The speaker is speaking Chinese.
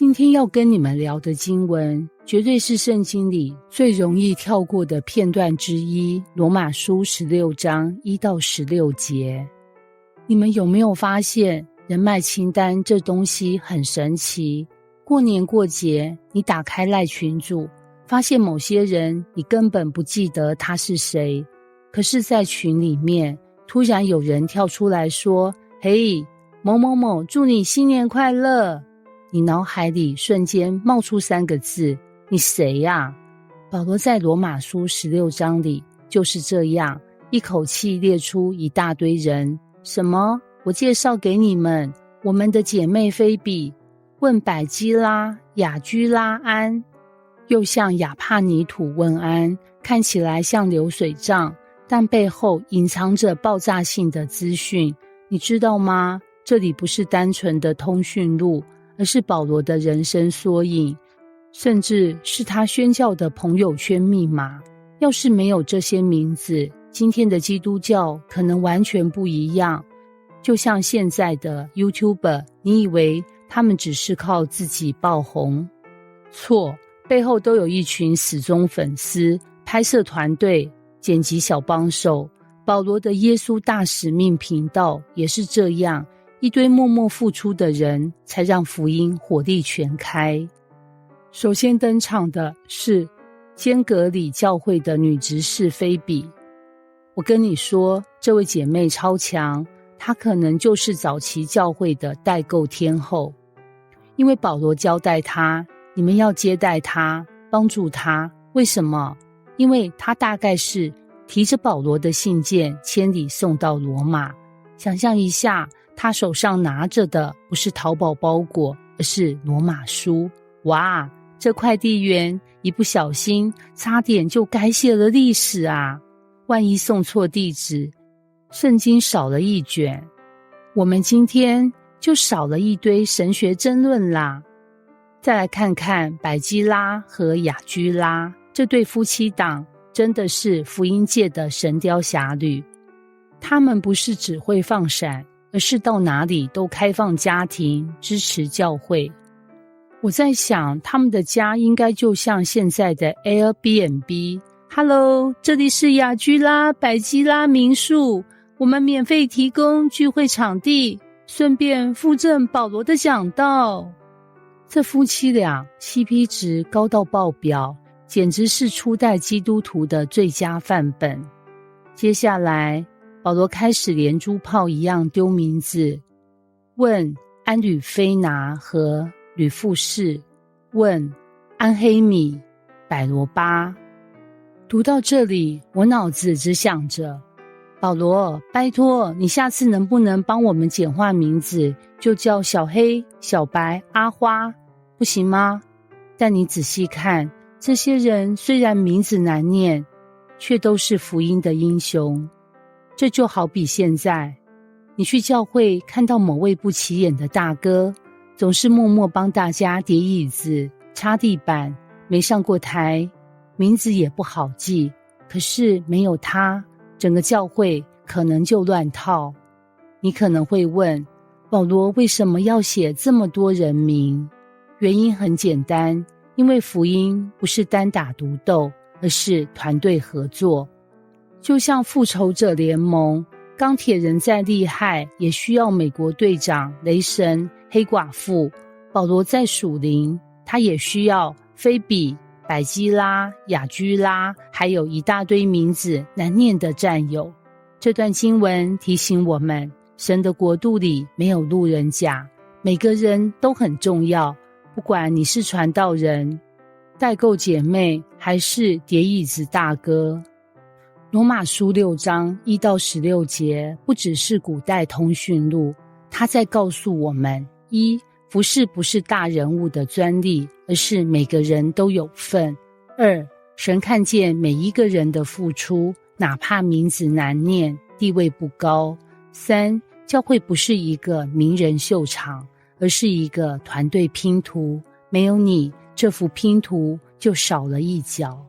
今天要跟你们聊的经文，绝对是圣经里最容易跳过的片段之一，罗马书16章1到16节。你们有没有发现，人脉清单这东西很神奇？过年过节，你打开赖群组，发现某些人你根本不记得他是谁，可是在群里面，突然有人跳出来说：嘿，某某某，祝你新年快乐。你脑海里瞬间冒出3个字：你谁呀？保罗在罗马书16章里就是这样，一口气列出一大堆人。什么？我介绍给你们，我们的姐妹菲比，问百基拉、雅居拉安，又向亚帕尼土问安，看起来像流水账，但背后隐藏着爆炸性的资讯。你知道吗？这里不是单纯的通讯录，而是保罗的人生缩影，甚至是他宣教的朋友圈密码。要是没有这些名字，今天的基督教可能完全不一样。就像现在的 YouTuber， 你以为他们只是靠自己爆红？错，背后都有一群死忠粉丝、拍摄团队、剪辑小帮手。保罗的耶稣大使命频道也是这样，一堆默默付出的人，才让福音火力全开。首先登场的是坚革里教会的女执事菲比。我跟你说，这位姐妹超强，她可能就是早期教会的代购天后。因为保罗交代她，你们要接待她，帮助她。为什么？因为她大概是提着保罗的信件千里送到罗马。想象一下，他手上拿着的不是淘宝包裹，而是罗马书。哇，这快递员一不小心差点就改写了历史啊！万一送错地址，圣经少了一卷，我们今天就少了一堆神学争论啦。再来看看百基拉和雅居拉这对夫妻档，真的是福音界的神雕侠侣。他们不是只会放闪，而是到哪里都开放家庭，支持教会。我在想，他们的家应该就像现在的 Airbnb。Hello， 这里是雅居拉百基拉民宿，我们免费提供聚会场地，顺便附赠保罗的讲道。这夫妻俩 CP 值高到爆表，简直是初代基督徒的最佳范本。接下来，保罗开始连珠炮一样丢名字，问安吕菲拿和吕富士，问安黑米、百罗巴。读到这里，我脑子只想着，保罗，拜托你下次能不能帮我们简化名字，就叫小黑、小白、阿花，不行吗？但你仔细看，这些人虽然名字难念，却都是福音的英雄。这就好比现在，你去教会看到某位不起眼的大哥，总是默默帮大家叠椅子、擦地板，没上过台，名字也不好记，可是没有他，整个教会可能就乱套。你可能会问，保罗为什么要写这么多人名？原因很简单，因为福音不是单打独斗，而是团队合作。就像复仇者联盟，钢铁人再厉害，也需要美国队长、雷神、黑寡妇。保罗在属灵，他也需要菲比、百基拉、雅居拉，还有一大堆名字难念的战友。这段经文提醒我们，神的国度里没有路人甲，每个人都很重要，不管你是传道人、代购姐妹，还是叠椅子大哥。罗马书6章1到16节不只是古代通讯录，它在告诉我们：一，服事不是大人物的专利，而是每个人都有份；二，神看见每一个人的付出，哪怕名字难念，地位不高；三，教会不是一个名人秀场，而是一个团队拼图，没有你，这幅拼图就少了一角。